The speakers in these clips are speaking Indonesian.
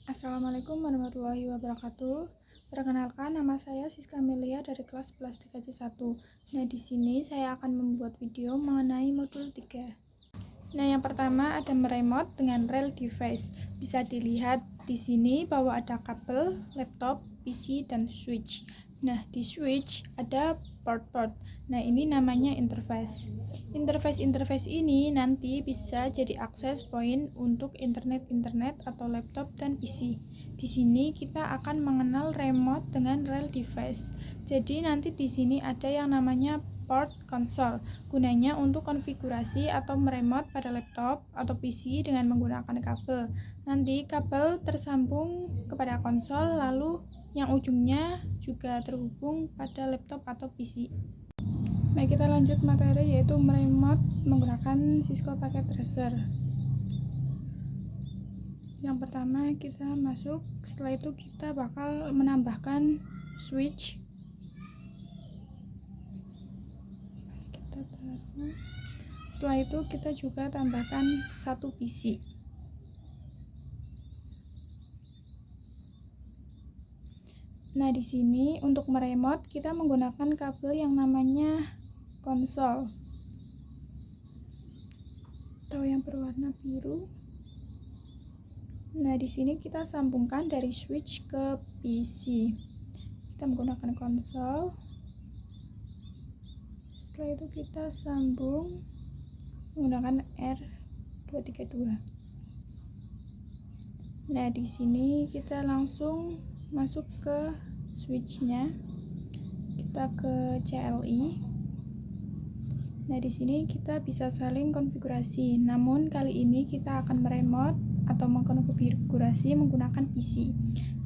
Assalamualaikum warahmatullahi wabarakatuh. Perkenalkan, nama saya Siska Melia dari kelas 11 TKJ 1. Nah, di sini saya akan membuat video mengenai modul 3. Nah, yang pertama ada meremote dengan real device. Bisa dilihat di sini bahwa ada kabel, laptop, PC, dan switch. Nah, di switch ada port-port. Nah, ini namanya interface. Interface ini nanti bisa jadi akses point untuk internet atau laptop dan PC. Di sini kita akan mengenal remote dengan real device. Jadi nanti di sini ada yang namanya port console. Gunanya untuk konfigurasi atau meremote pada laptop atau PC dengan menggunakan kabel. Nanti kabel tersambung kepada konsol, lalu yang ujungnya juga terhubung pada laptop atau PC. Nah, kita lanjut materi yaitu meremote menggunakan Cisco Packet Tracer. Yang pertama kita masuk, setelah itu kita bakal menambahkan switch. Kita taruh. Setelah itu kita juga tambahkan satu PC. Nah, di sini untuk meremote kita menggunakan kabel yang namanya konsol atau yang berwarna biru. Nah, di sini kita sambungkan dari switch ke PC. Kita menggunakan konsol. Setelah itu kita sambung menggunakan R232. Nah, di sini kita langsung masuk ke switchnya. Kita ke CLI. Nah, di sini kita bisa saling konfigurasi. Namun kali ini kita akan meremote atau mengkonfigurasi menggunakan PC.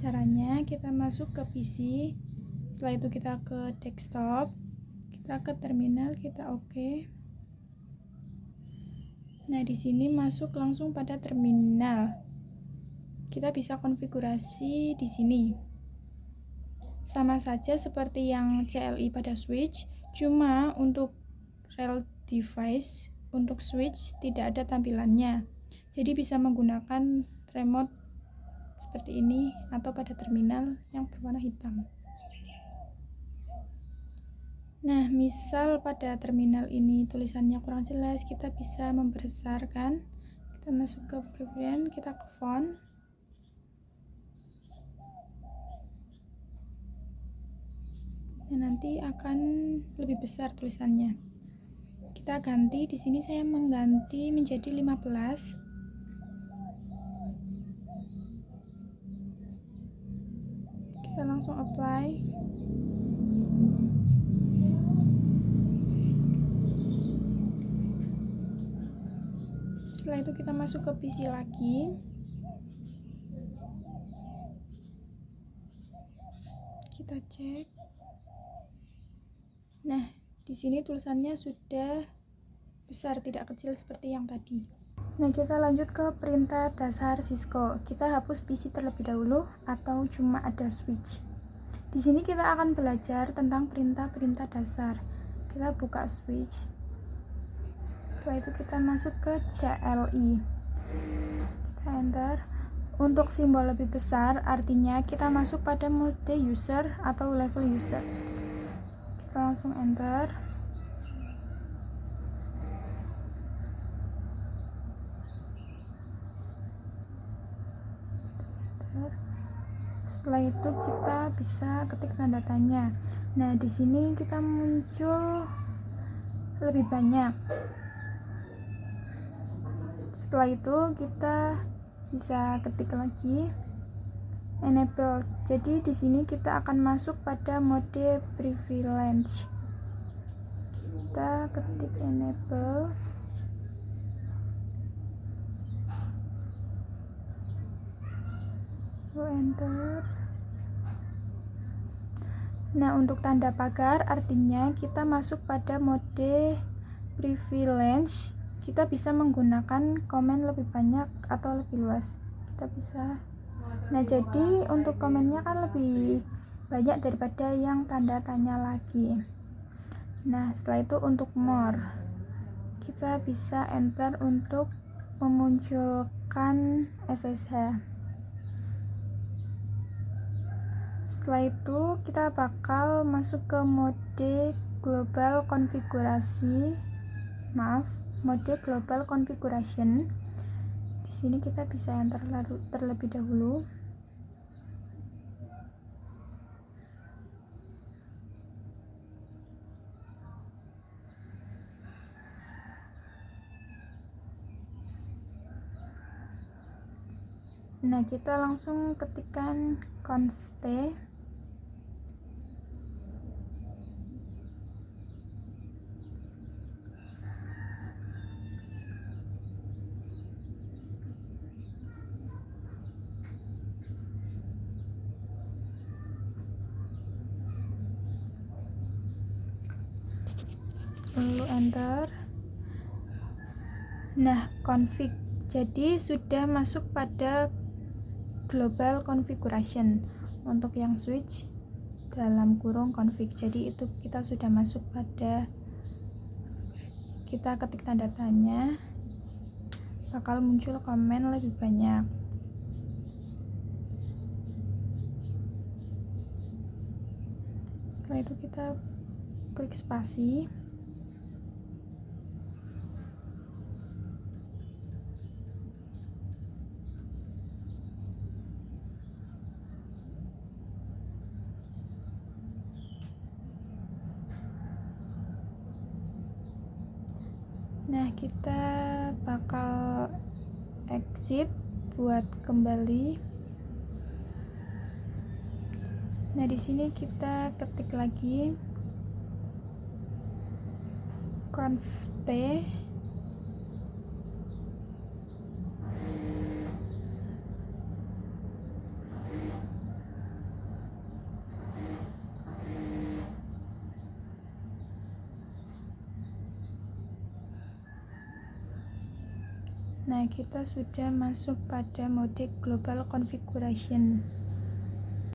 Caranya kita masuk ke PC. Setelah itu kita ke desktop. Kita ke terminal, kita oke. Nah, di sini masuk langsung pada terminal. Kita bisa konfigurasi di sini. Sama saja seperti yang CLI pada switch, cuma untuk real device untuk switch tidak ada tampilannya. Jadi bisa menggunakan remote seperti ini atau pada terminal yang berwarna hitam. Nah, misal pada terminal ini tulisannya kurang jelas, kita bisa membesarkan. Kita masuk ke preference, kita ke font. Nah, nanti akan lebih besar tulisannya. Kita ganti, di sini saya mengganti menjadi 15. Kita langsung apply. Setelah itu kita masuk ke PC lagi. Kita cek. Nah, di sini tulisannya sudah besar, tidak kecil seperti yang tadi. Nah, kita lanjut ke perintah dasar Cisco. Kita hapus PC terlebih dahulu atau cuma ada switch. Di sini kita akan belajar tentang perintah-perintah dasar. Kita buka switch. Setelah itu kita masuk ke CLI. Kita enter. Untuk simbol lebih besar artinya kita masuk pada mode user atau level user. Kita langsung enter. Setelah itu kita bisa ketik tanda tanya. Nah, di sini kita muncul lebih banyak. Setelah itu kita bisa ketik lagi enable. Jadi di sini kita akan masuk pada mode privilege. Kita ketik enable. Enter. Nah, untuk tanda pagar artinya kita masuk pada mode privilege. Kita bisa menggunakan komen lebih banyak atau lebih luas. Kita bisa. Nah, jadi untuk komennya kan lebih banyak daripada yang tanda tanya lagi. Nah, setelah itu untuk more. Kita bisa enter untuk memunculkan SSH. Setelah itu kita bakal masuk ke mode global konfigurasi. Mode global configuration. Di sini kita bisa enter terlebih dahulu. Nah, kita langsung ketikkan conft. Lalu enter. Nah, config. Jadi sudah masuk pada global configuration untuk yang switch dalam kurung config. Jadi itu kita sudah masuk pada, kita ketik tanda tanya, bakal muncul komen lebih banyak. Setelah itu kita klik spasi. Nah, kita bakal exit buat kembali. Nah, di sini kita ketik lagi conft. Nah, kita sudah masuk pada mode global configuration.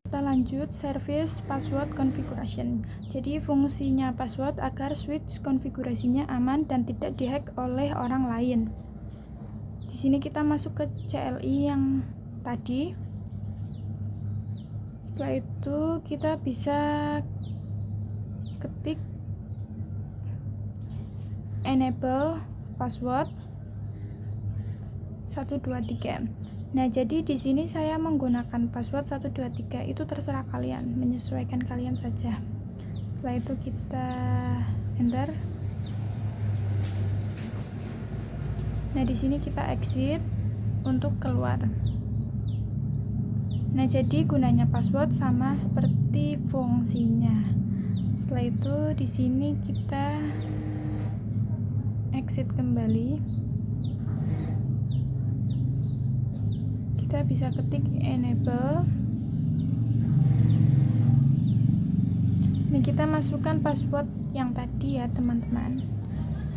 Kita lanjut service password configuration. Jadi fungsinya password agar switch konfigurasinya aman dan tidak dihack oleh orang lain. Di sini kita masuk ke CLI yang tadi. Setelah itu kita bisa ketik enable password 123. Nah, jadi di sini saya menggunakan password 123, itu terserah kalian, menyesuaikan kalian saja. Setelah itu kita enter. Nah, di sini kita exit untuk keluar. Nah, jadi gunanya password sama seperti fungsinya. Setelah itu di sini kita exit kembali. Kita bisa ketik enable. Ini kita masukkan password yang tadi ya, teman-teman.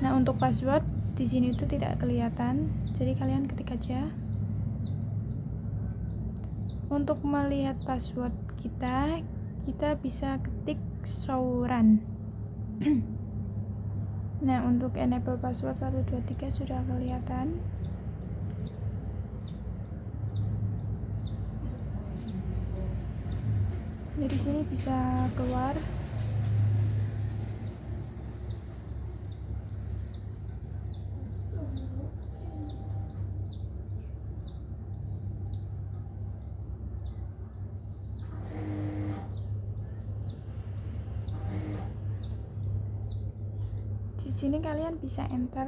Nah, untuk password di sini itu tidak kelihatan, jadi kalian ketik aja. Untuk melihat password kita bisa ketik show run. Nah, untuk enable password 123 sudah kelihatan. Dari sini bisa keluar. Di sini kalian bisa enter.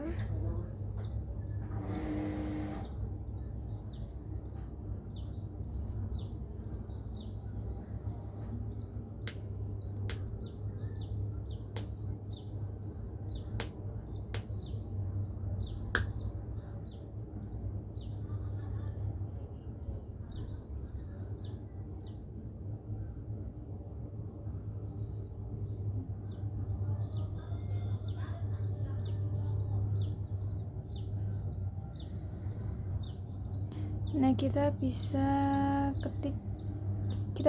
Nah, kita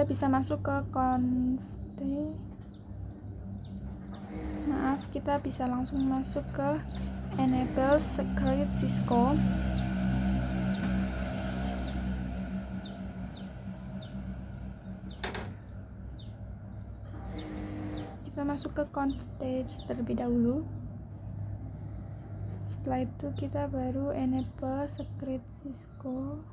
bisa masuk ke conft. Maaf, kita bisa langsung masuk ke enable secret Cisco. masuk ke conf.t terlebih dahulu. Setelah itu kita baru enable script Cisco.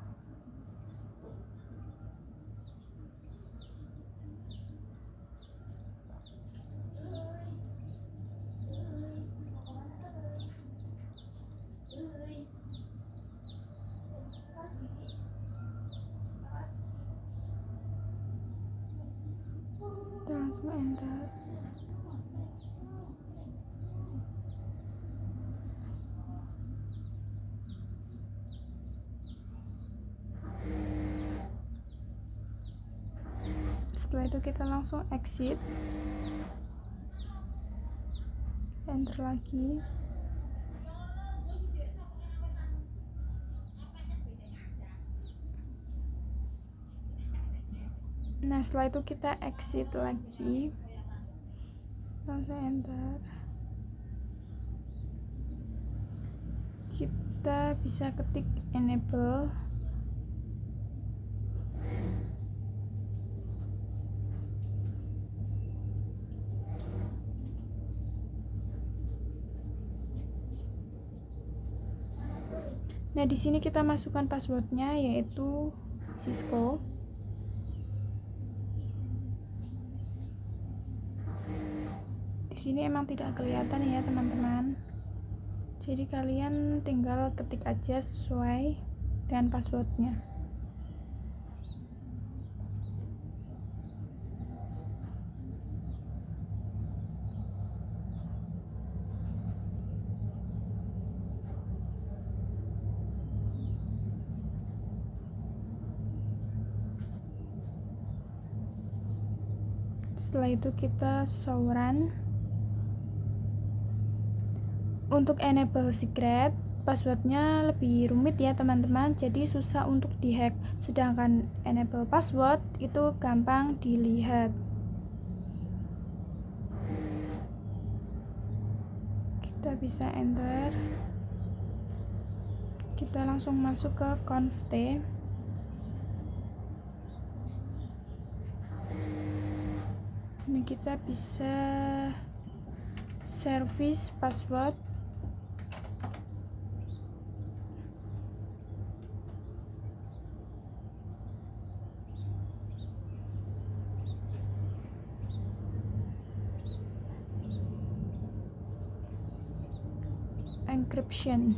Kita langsung enter. Setelah itu kita langsung exit, enter lagi. Nah, setelah itu kita exit lagi, langsung enter. Kita bisa ketik enable. Nah, di sini kita masukkan passwordnya, yaitu Cisco. Di sini emang tidak kelihatan ya teman-teman. Jadi kalian tinggal ketik aja sesuai dengan passwordnya. Setelah itu kita show run. Untuk enable secret, passwordnya lebih rumit ya teman-teman, jadi susah untuk dihack. Sedangkan enable password itu gampang dilihat. Kita bisa enter. Kita langsung masuk ke conf.t. Ini kita bisa service password. Encryption.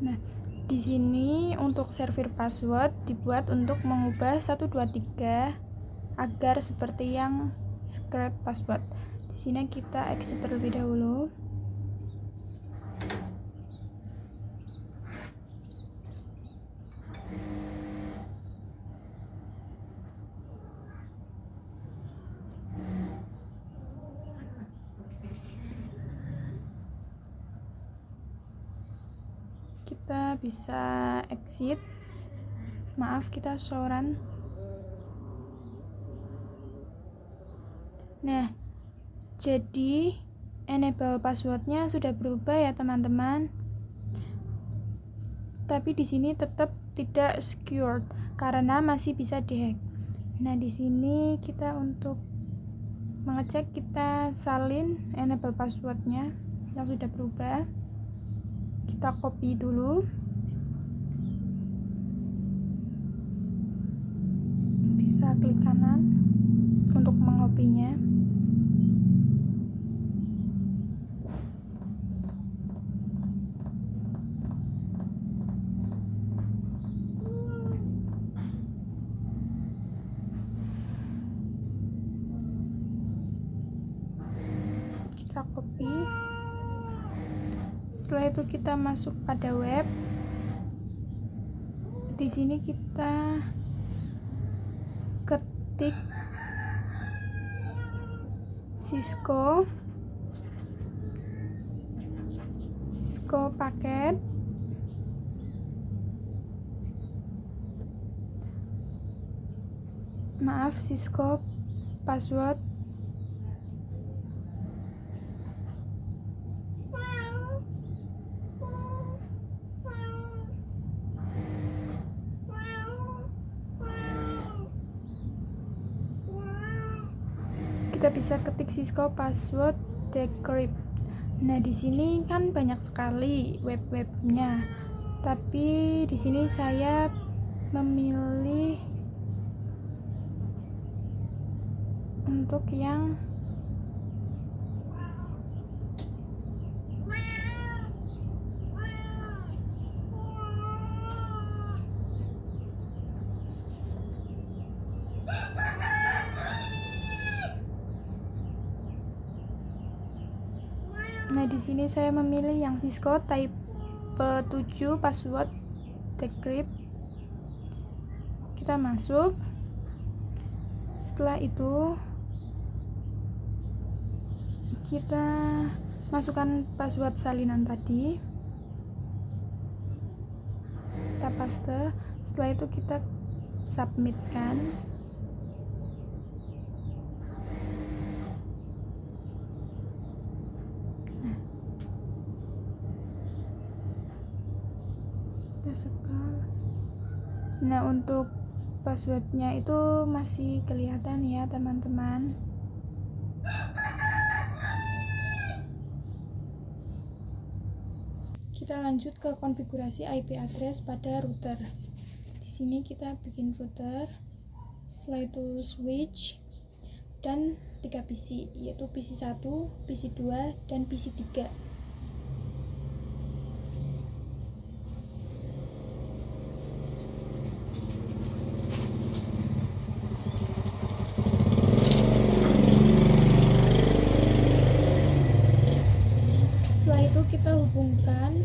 Nah, di sini untuk server password dibuat untuk mengubah 123 agar seperti yang secret password. Di sini kita exit terlebih dahulu. Kita bisa exit. Maaf, kita show run. Nah, jadi enable passwordnya sudah berubah ya teman-teman. Tapi di sini tetap tidak secured karena masih bisa dihack. Nah, di sini kita untuk mengecek, kita salin enable passwordnya yang sudah berubah. Kita copy dulu. Bisa klik kanan untuk mengkopinya. Kita copy. Setelah itu kita masuk pada web. Di sini kita ketik Cisco paket. Maaf, Cisco password. kita bisa ketik Cisco password decrypt. Nah, di sini kan banyak sekali web-webnya. Tapi di sini saya memilih untuk yang Nah, di sini saya memilih yang Cisco Type 7 password decrypt. Kita masuk. Setelah itu kita masukkan password salinan tadi. Kita paste. Setelah itu kita submitkan. Nah, untuk passwordnya itu masih kelihatan ya teman-teman. Kita lanjut ke konfigurasi IP address pada router. Di sini kita bikin router, setelah itu switch dan 3 PC, yaitu PC 1, PC 2, dan PC 3. Setelah itu kita hubungkan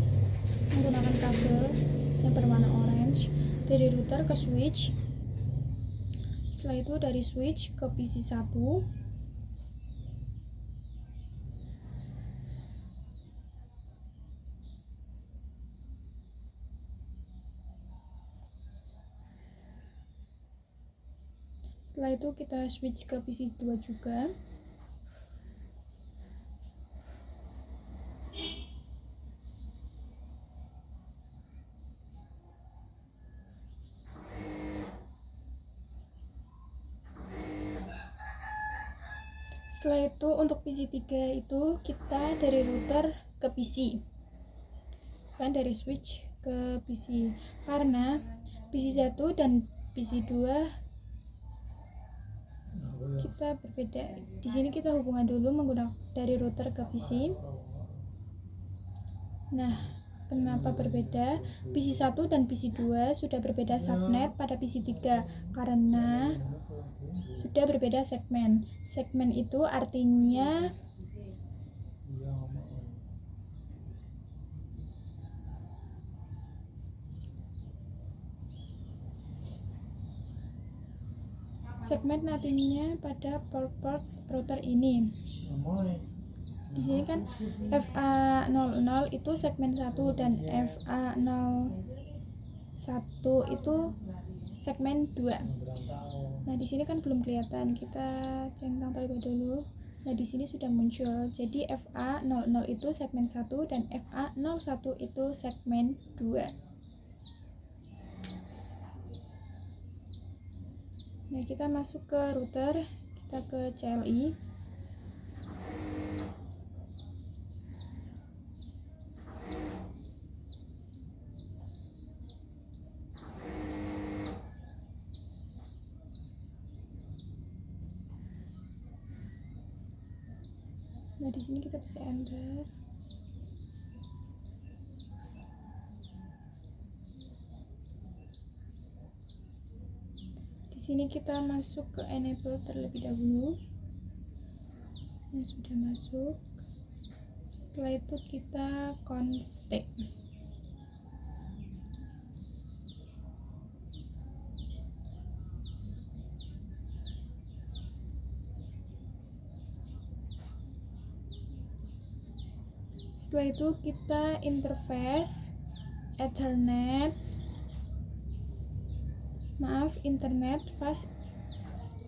menggunakan kabel yang berwarna orange dari router ke switch. Setelah itu dari switch ke PC 1. Setelah itu kita switch ke PC 2 juga. Setelah itu untuk PC 3 itu kita dari router ke PC, kan dari switch ke PC, karena PC 1 dan PC 2 kita berbeda. Di sini kita hubungan dulu menggunakan dari router ke PC. Nah, kenapa berbeda? PC 1 dan PC 2 sudah berbeda subnet pada PC 3 karena sudah berbeda segmen. Segmen itu artinya pada port router ini. Di sini kan FA00 itu segmen 1 dan FA01 itu segmen 2. Nah, di sini kan belum kelihatan. Kita centang terlebih dulu. Nah, di sini sudah muncul. Jadi FA00 itu segmen 1 dan FA01 itu segmen 2. Nah, kita masuk ke router, kita ke CLI. Nah, di sini kita bisa enter. Di sini kita masuk ke enable terlebih dahulu. Nah, sudah masuk. Setelah itu kita config. Setelah itu kita interface Ethernet, internet fast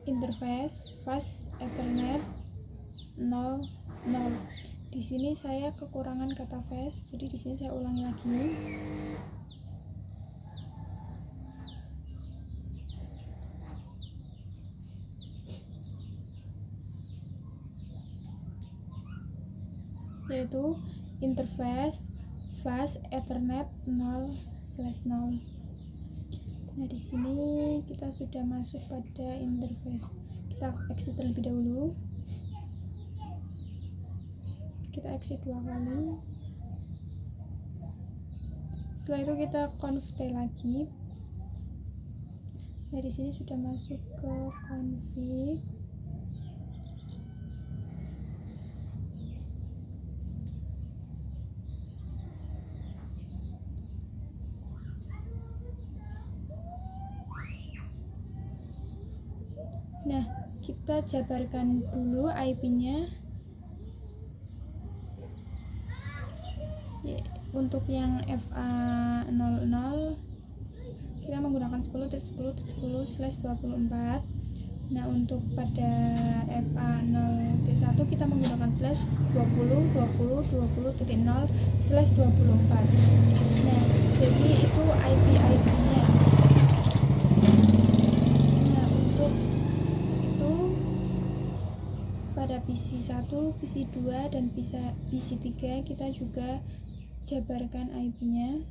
interface fast Ethernet 00. Di sini saya kekurangan kata fast, jadi di sini saya ulangi lagi. yaitu interface fast Ethernet 0/0. Nah, di sini kita sudah masuk pada interface. Kita exit terlebih dahulu. Kita exit 2 kali. Setelah itu kita config lagi. Nah, di sini sudah masuk ke config. Nah, kita jabarkan dulu IP-nya. Untuk yang FA00 kita menggunakan 10.10.10/24. Nah, untuk pada FA0.1 kita menggunakan /20.20.20.0/24. Nah, jadi itu IP-nya. Nah, untuk itu pada PC1, PC2, dan PC3 kita juga jabarkan IP-nya.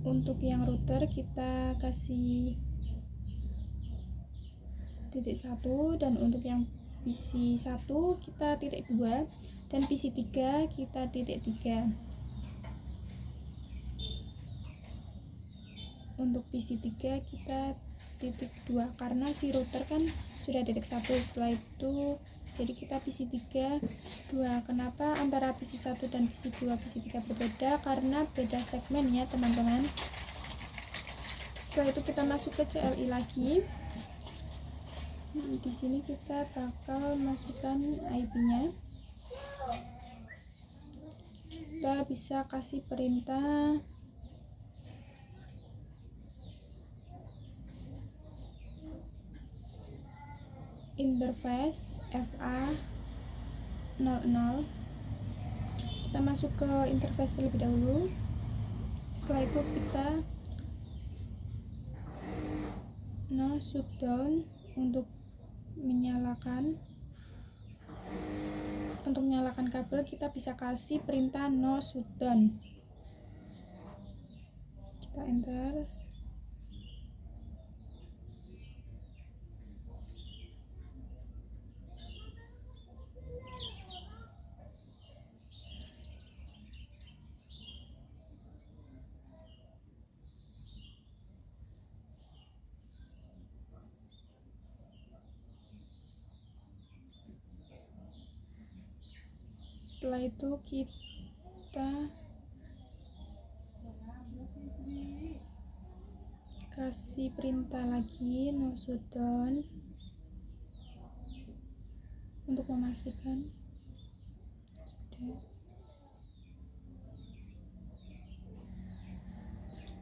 Untuk yang router kita kasih .1, dan untuk yang PC1 kita .2, dan PC3 kita .3. Untuk PC3 kita .2 karena si router kan sudah .1. Setelah itu jadi kita PC3 2. Kenapa antara PC1 dan PC2 PC3 berbeda? Karena beda segmen ya teman-teman. Setelah itu kita masuk ke CLI lagi. Di sini kita bakal masukkan IP-nya. Kita bisa kasih perintah interface FA00. Kita masuk ke interface terlebih dahulu. Setelah itu kita shutdown untuk menyalakan. Untuk menyalakan kabel kita bisa kasih perintah no shutdown. Kita enter. Setelah itu kita kasih perintah lagi no shutdown untuk memastikan sudah.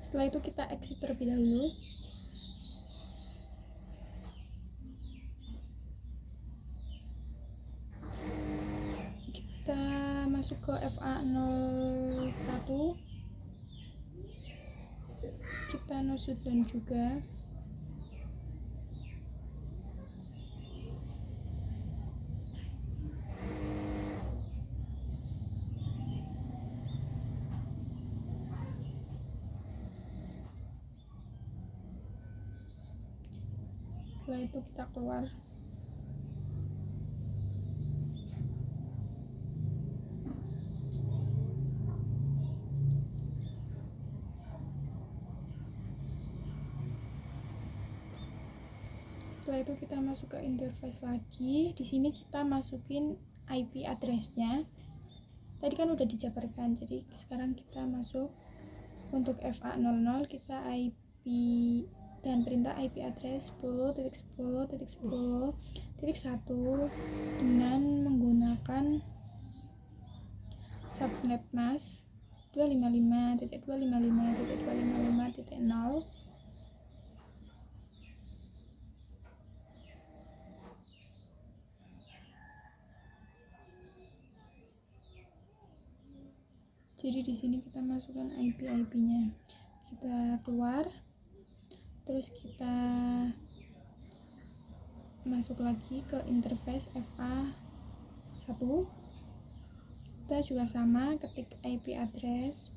Setelah itu kita exit terlebih dahulu. Kita masuk ke FA01. Kita no shutdown juga. Setelah itu kita keluar. Setelah itu kita masuk ke interface lagi. Di sini kita masukin IP address-nya. Tadi kan udah dijabarkan, jadi sekarang kita masuk. Untuk FA00 kita IP dan perintah IP address 10.10.10.1 dengan menggunakan subnet mask 255.255.255.0. Jadi di sini kita masukkan IP-nya. Kita keluar, terus kita masuk lagi ke interface FA1. Kita juga sama, ketik IP address.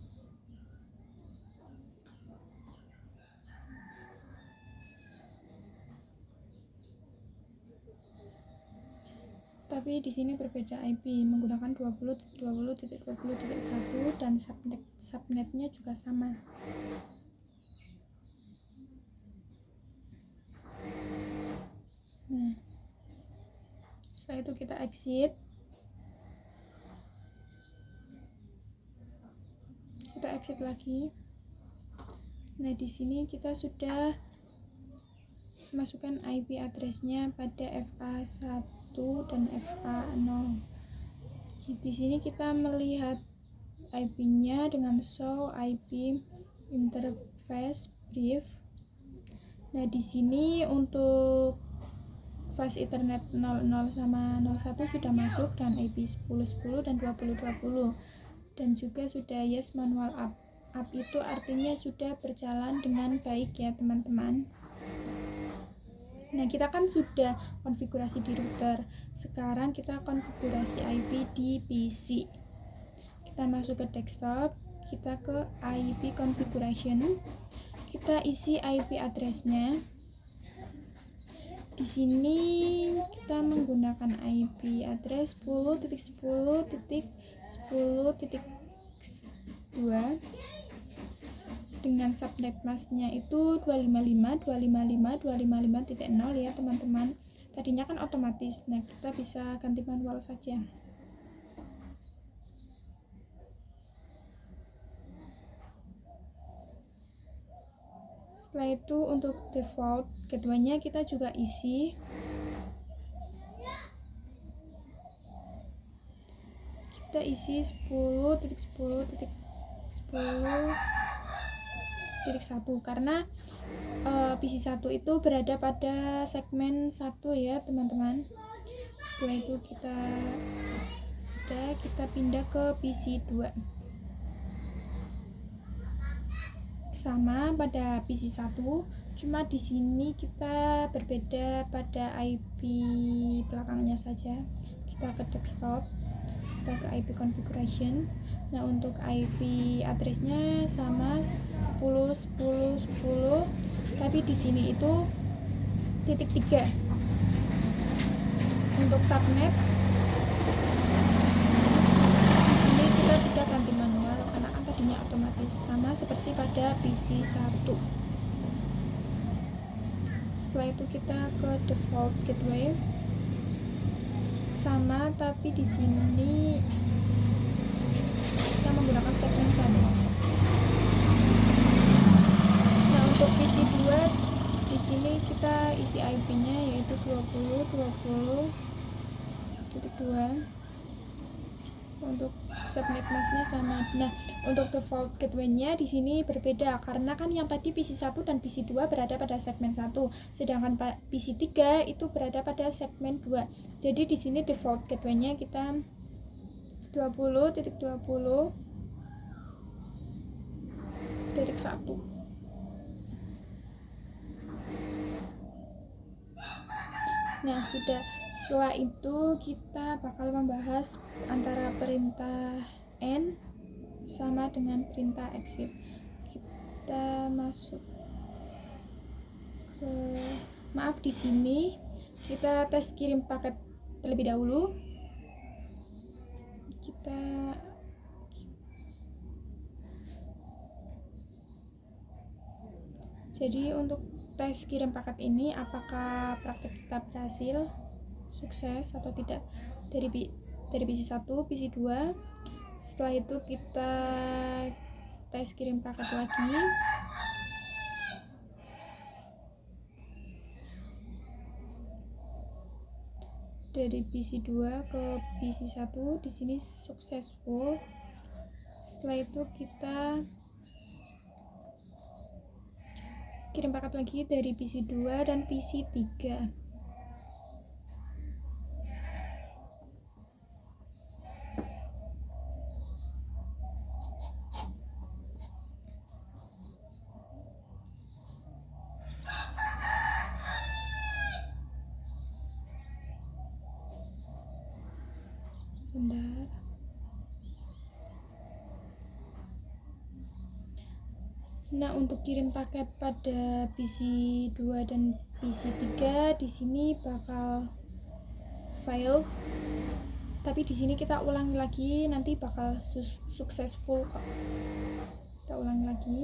Tapi di sini berbeda IP, menggunakan 20.20.20.1 dan subnetnya juga sama. Nah, setelah itu kita exit. Kita exit lagi. Nah, di sini kita sudah masukkan IP address-nya pada FA1 dan FA0. Di sini kita melihat IP-nya dengan show IP interface brief. Nah, di sini untuk fast Ethernet 00 sama 01 sudah masuk dan IP 10.10 dan 20.20 dan juga sudah yes manual up. Up itu artinya sudah berjalan dengan baik ya teman-teman. Nah, kita kan sudah konfigurasi di router. Sekarang kita konfigurasi IP di PC. Kita masuk ke desktop, kita ke IP configuration. Kita isi IP address-nya. Di sini kita menggunakan IP address 10.10.10.2 dengan subnet masknya itu 255.255.255.0 ya teman-teman. Tadinya kan otomatis, nah kita bisa ganti manual saja. Setelah itu untuk default gateway-nya kita juga isi. Kita isi 10.10.10.1 karena PC1 itu berada pada segmen 1 ya teman-teman. Setelah itu kita pindah ke PC2. Sama pada PC1, cuma di sini kita berbeda pada IP belakangnya saja. Kita ke desktop, kita ke IP configuration. Nah, untuk IP address-nya sama 10.10.10, tapi di sini itu .3. Untuk subnet di sini kita bisa ganti manual karena kan tadinya otomatis, sama seperti pada PC1. Setelah itu kita ke default gateway. Sama, tapi di sini kita menggunakan segmen 1. Nah, untuk PC2 di sini kita isi IP-nya yaitu 20.20.2. Untuk subnet masknya sama. Nah, untuk default gateway-nya di sini berbeda karena kan yang tadi PC1 dan PC2 berada pada segmen 1, sedangkan PC3 itu berada pada segmen 2. Jadi di sini default gateway-nya kita 20.20.1. Nah, sudah. Setelah itu kita bakal membahas antara perintah N sama dengan perintah exit. Kita masuk ke, maaf, di sini kita tes kirim paket terlebih dahulu. Jadi untuk tes kirim paket ini apakah praktek kita berhasil, sukses atau tidak, dari PC1, PC2. Setelah itu kita tes kirim paket lagi. Dari PC2 ke PC1 di sini successful. Setelah itu kita kirim paket lagi dari PC2 dan PC3. Nah, untuk kirim paket pada PC2 dan PC3 di sini bakal fail. Tapi di sini kita ulangi lagi, nanti bakal successful kok. Kita ulangi lagi.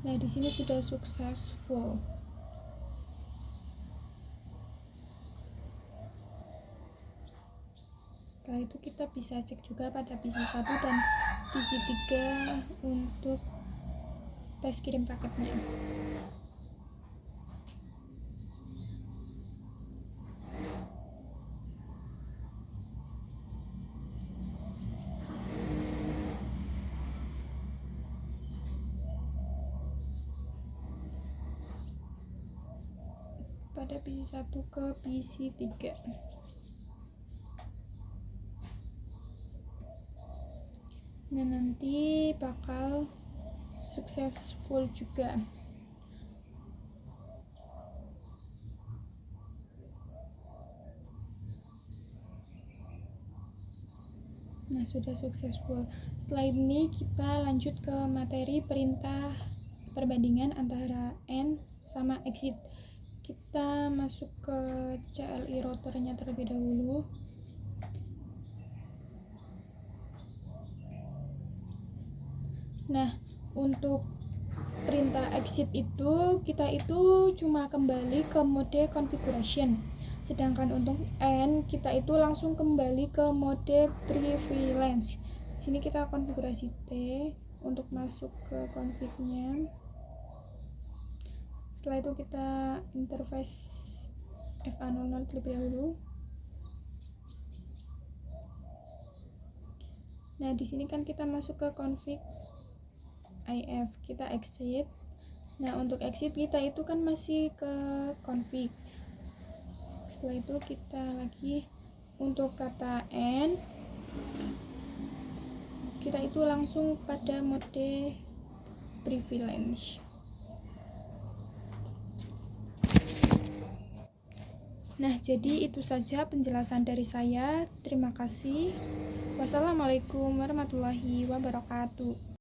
Nah, di sini sudah successful. Setelah itu kita bisa cek juga pada PC1 dan PC3 untuk tes kirim paketnya. Pada PC1 ke PC3. Nah, nanti bakal successful juga. Nah, sudah successful. Setelah ini kita lanjut ke materi perintah perbandingan antara N sama exit. Kita masuk ke CLI routernya terlebih dahulu. Nah, untuk perintah exit itu kita itu cuma kembali ke mode configuration, sedangkan untuk N kita itu langsung kembali ke mode prevalence. Sini kita konfigurasi T untuk masuk ke config-nya. Setelah itu kita interface FA00 terlebih dahulu. Nah, di sini kan kita masuk ke config IF, kita exit. Nah, untuk exit kita itu kan masih ke config. Setelah itu kita lagi untuk kata N kita itu langsung pada mode prevalence. Nah, jadi itu saja penjelasan dari saya. Terima kasih. Wassalamualaikum warahmatullahi wabarakatuh.